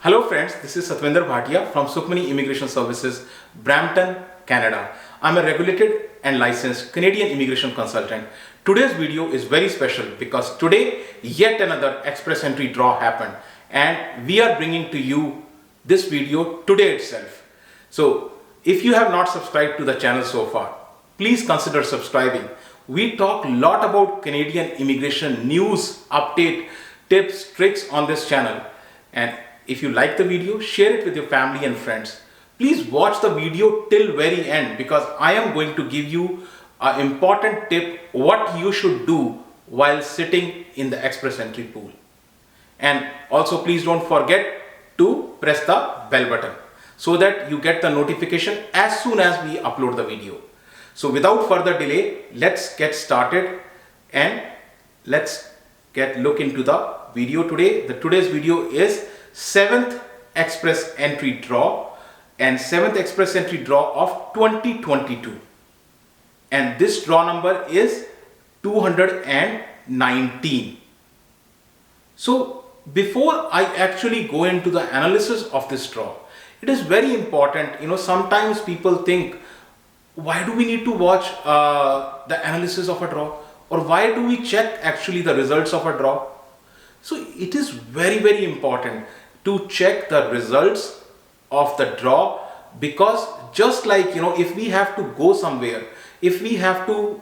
Hello friends, this is Bhatia from Sukhmani Immigration Services, Brampton, Canada. I'm a regulated and licensed Canadian immigration consultant. Today's video is very special because today yet another express entry draw happened and we are bringing to you this video today itself. So if you have not subscribed to the channel so far, please consider subscribing. We talk a lot about Canadian immigration news, update, tips, tricks on this channel. And if you like the video, share it with your family and friends. Please watch the video till very end because I am going to give you an important tip what you should do while sitting in the express entry pool. And also please don't forget to press the bell button so that you get the notification as soon as we upload the video. So without further delay, let's get started and let's look into the video today. Today's video is 7th express entry draw and 7th express entry draw of 2022, and this draw number is 219. So before I actually go into the analysis of this draw, it is very important, sometimes people think, why do we need to watch the analysis of a draw, or why do we check actually the results of a draw? So it is very, very important to check the results of the draw, because just like, if we have to go somewhere, if we have to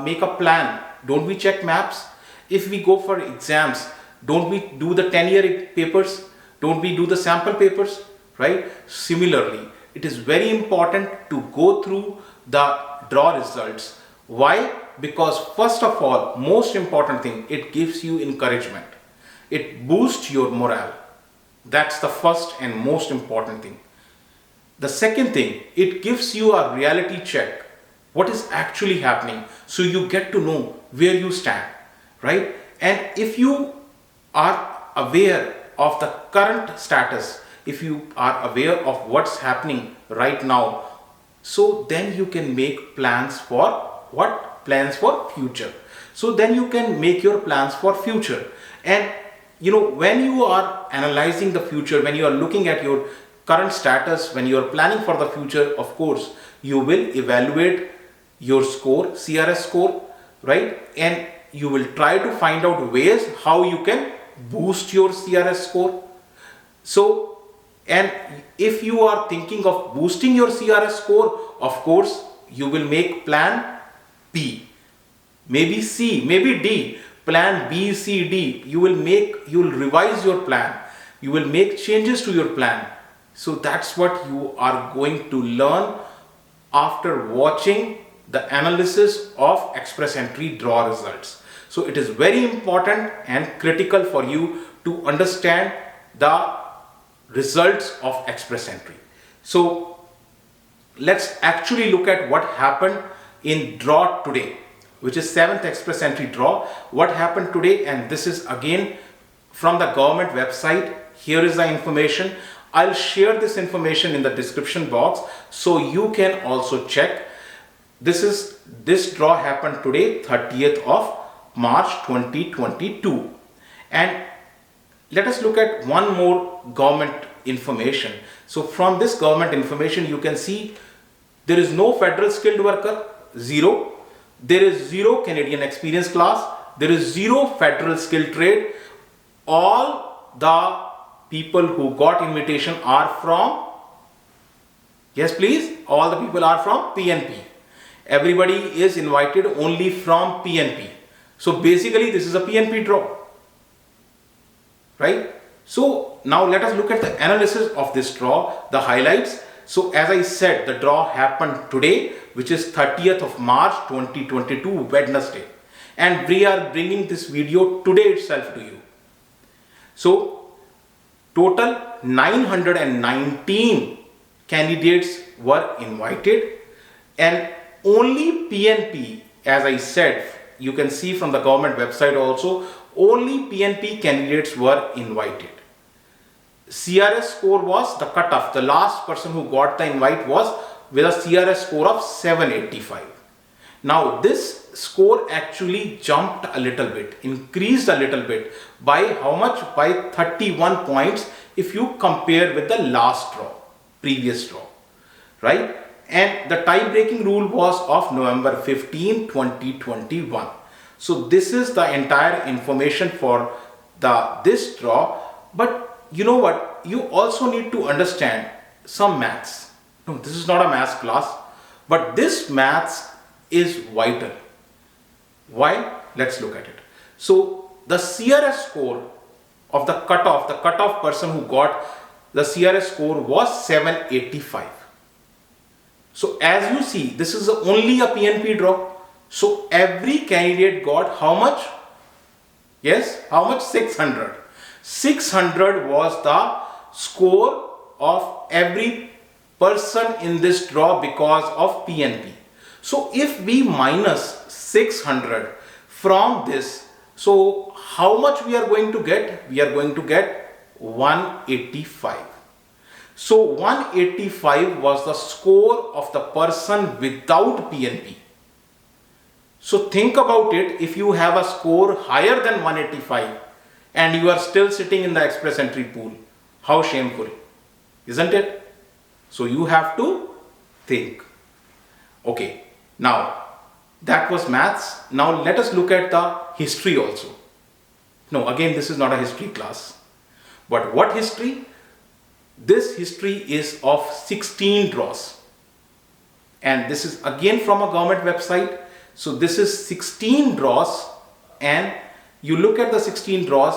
make a plan, don't we check maps? If we go for exams, don't we do the 10-year papers? Don't we do the sample papers, right? Similarly, it is very important to go through the draw results. Why? Because first of all, most important thing, it gives you encouragement. It boosts your morale. That's the first and most important thing. The second thing, it gives you a reality check. What is actually happening? So you get to know where you stand, right? And if you are aware of the current status, if you are aware of what's happening right now, so then you can make plans for what? Plans for future. So then you can make your plans for future. And when you are analyzing the future, when you are looking at your current status, when you are planning for the future, of course, you will evaluate your score, CRS score, right? And you will try to find out ways how you can boost your CRS score. So, and if you are thinking of boosting your CRS score, of course, you will make plan B, maybe C, maybe D. Plan B, C, D, you will revise your plan. You will make changes to your plan. So that's what you are going to learn after watching the analysis of express entry draw results. So it is very important and critical for you to understand the results of express entry. So let's actually look at what happened in draw today, which is 7th express entry draw. What happened today, and this is again from the government website. Here is the information. I'll share this information in the description box so you can also check. This draw happened today, 30th of March 2022. And let us look at one more government information. So from this government information, you can see there is no federal skilled worker, 0. There is 0 Canadian experience class. There is 0 federal skilled trade. All the people who got invitation are from, yes please, all the people are from PNP. Everybody is invited only from PNP. So basically this is a PNP draw, right? So now let us look at the analysis of this draw, the highlights. So as I said, the draw happened today, which is 30th of March 2022, Wednesday. And we are bringing this video today itself to you. So total 919 candidates were invited, and only PNP, as I said, you can see from the government website also, only PNP candidates were invited. CRS score was the cutoff. The last person who got the invite was with a CRS score of 785. Now this score actually jumped a little bit, increased a little bit by how much? By 31 points if you compare with the last draw, previous draw, right? And the tie breaking rule was of November 15, 2021. So this is the entire information for this draw. But you know what? You also need to understand some maths. No, this is not a maths class, but this maths is vital. Why? Let's look at it. So the CRS score of the cutoff person who got the CRS score was 785. So as you see, this is only a PNP draw. So every candidate got how much? Yes, how much? 600. 600 was the score of every person in this draw because of PNP. So if we minus 600 from this, so how much we are going to get? We are going to get 185. So 185 was the score of the person without PNP. So think about it, if you have a score higher than 185 and you are still sitting in the express entry pool, how shameful, isn't it? So you have to think. Okay, now that was maths. Now let us look at the history also. No, again, this is not a history class. But what history? This history is of 16 draws. And this is again from a government website. So this is 16 draws, and you look at the 16 draws,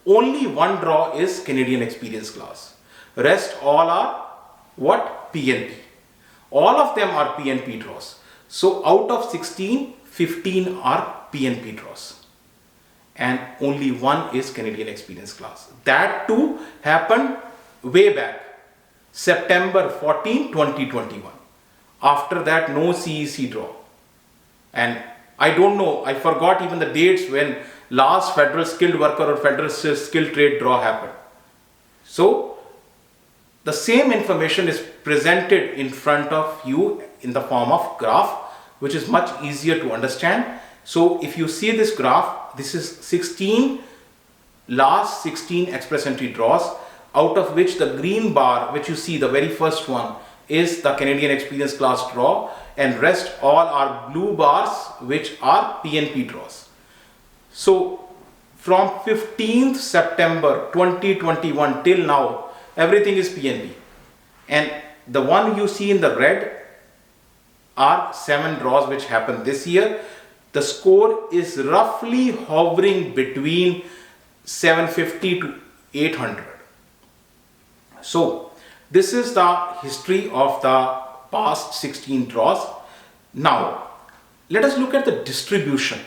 only one draw is Canadian experience class. Rest all are what? PNP. All of them are PNP draws. So out of 16, 15 are PNP draws. And only one is Canadian experience class. That too happened way back, September 14, 2021. After that, no CEC draw. And I don't know, I forgot even the dates when last federal skilled worker or federal skilled trade draw happened. So the same information is presented in front of you in the form of graph, which is much easier to understand. So if you see this graph, this is 16 last 16 express entry draws, out of which the green bar, which you see, the very first one, is the Canadian experience class draw, and rest all are blue bars, which are PNP draws. So from 15th September 2021 till now, everything is PNP, and the one you see in the red are 7 draws which happened this year. The score is roughly hovering between 750 to 800. So this is the history of the past 16 draws. Now let us look at the distribution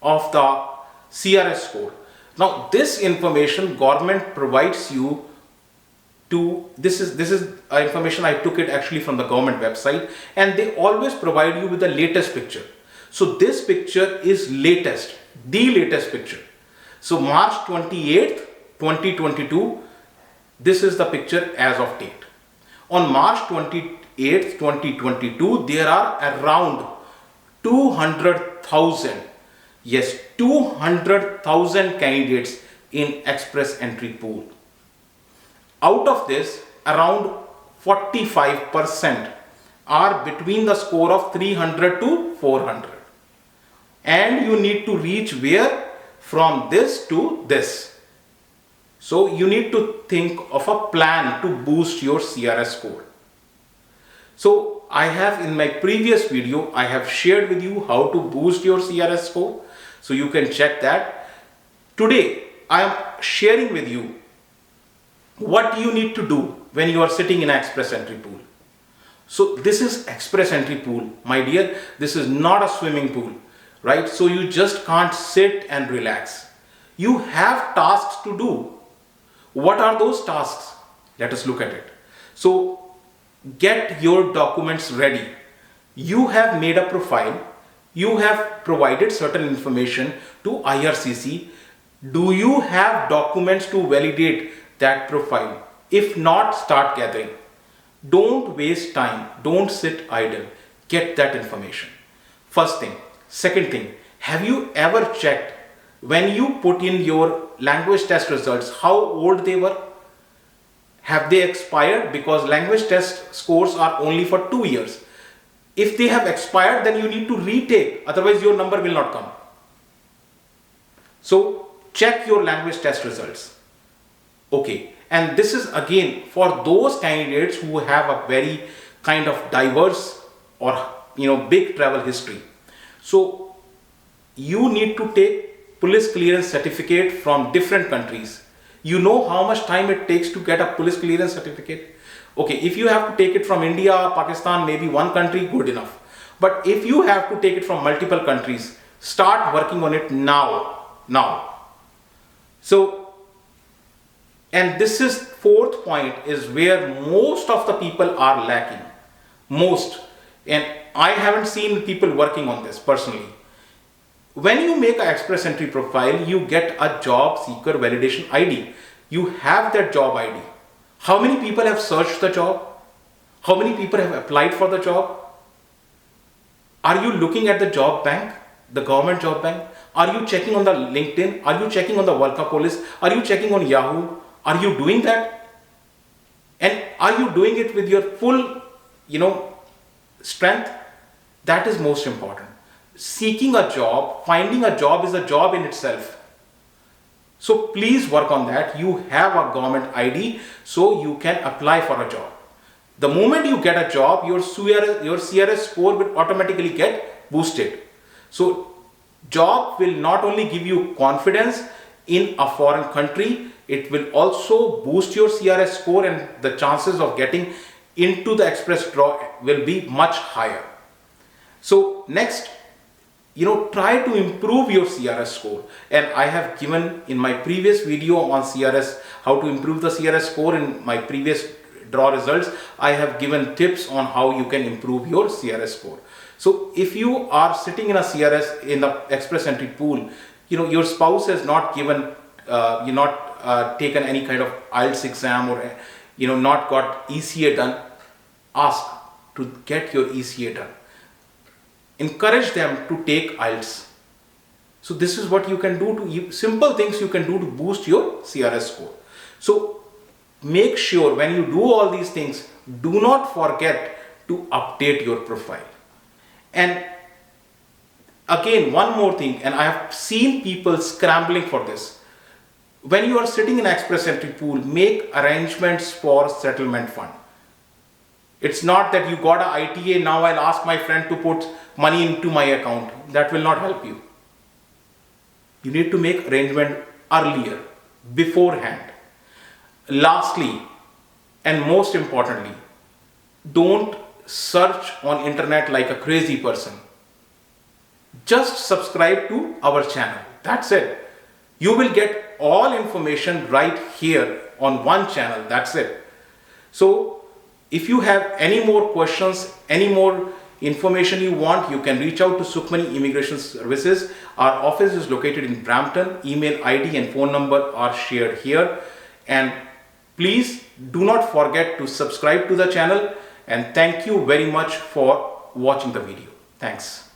of the CRS score. Now this information government provides you to, this is information I took it actually from the government website, and they always provide you with the latest picture. So this picture is latest, the latest picture. So March 28th, 2022, this is the picture as of date. On March 28th, 2022, there are around 200,000, yes, 200,000 candidates in express entry pool. Out of this, around 45% are between the score of 300 to 400. And you need to reach where? From this to this. So you need to think of a plan to boost your CRS score. So I have, in my previous video, I have shared with you how to boost your CRS score. So you can check that. Today I am sharing with you what you need to do when you are sitting in an express entry pool. So this is express entry pool, my dear. This is not a swimming pool, right? So you just can't sit and relax. You have tasks to do. What are those tasks? Let us look at it. So get your documents ready. You have made a profile. You have provided certain information to IRCC. Do you have documents to validate that profile? If not, start gathering. Don't waste time. Don't sit idle. Get that information. First thing. Second thing, have you ever checked when you put in your language test results, how old they were, have they expired, because language test scores are only for 2 years. If they have expired, then you need to retake, otherwise your number will not come. So check your language test results. Okay, and this is again for those candidates who have a very kind of diverse or big travel history. So you need to take police clearance certificate from different countries. You know how much time it takes to get a police clearance certificate? Okay, if you have to take it from India, Pakistan, maybe one country, good enough. But if you have to take it from multiple countries, start working on it now. So, and this is fourth point, is where most of the people are lacking. Most. And I haven't seen people working on this personally. When you make an express entry profile, you get a job seeker validation ID. You have that job ID. How many people have searched the job? How many people have applied for the job? Are you looking at the job bank, the government job bank? Are you checking on the LinkedIn? Are you checking on the Workapolis? Are you checking on Yahoo? Are you doing that? And are you doing it with your full, strength? That is most important. Seeking a job, finding a job is a job in itself. So please work on that. You have a government ID, so you can apply for a job. The moment you get a job, your CRS score will automatically get boosted. So job will not only give you confidence in a foreign country, it will also boost your CRS score, and the chances of getting into the express draw will be much higher. So next, try to improve your CRS score. And I have given in my previous video on CRS, how to improve the CRS score. In my previous draw results, I have given tips on how you can improve your CRS score. So if you are sitting in a CRS in the express entry pool, your spouse has not given, taken any kind of IELTS exam, or, not got ECA done, ask to get your ECA done. Encourage them to take IELTS. So this is what you can do simple things you can do to boost your CRS score. So make sure when you do all these things, do not forget to update your profile. And again, one more thing, and I have seen people scrambling for this. When you are sitting in express entry pool, make arrangements for settlement fund. It's not that you got a ITA, now I'll ask my friend to put money into my account. That will not help you. You need to make arrangement earlier, beforehand. Lastly, and most importantly, don't search on internet like a crazy person. Just subscribe to our channel. That's it. You will get all information right here on one channel. That's it. So if you have any more questions, any more information you want, you can reach out to Sukhmani Immigration Services. Our office is located in Brampton. Email ID and phone number are shared here. And please do not forget to subscribe to the channel. And thank you very much for watching the video. Thanks.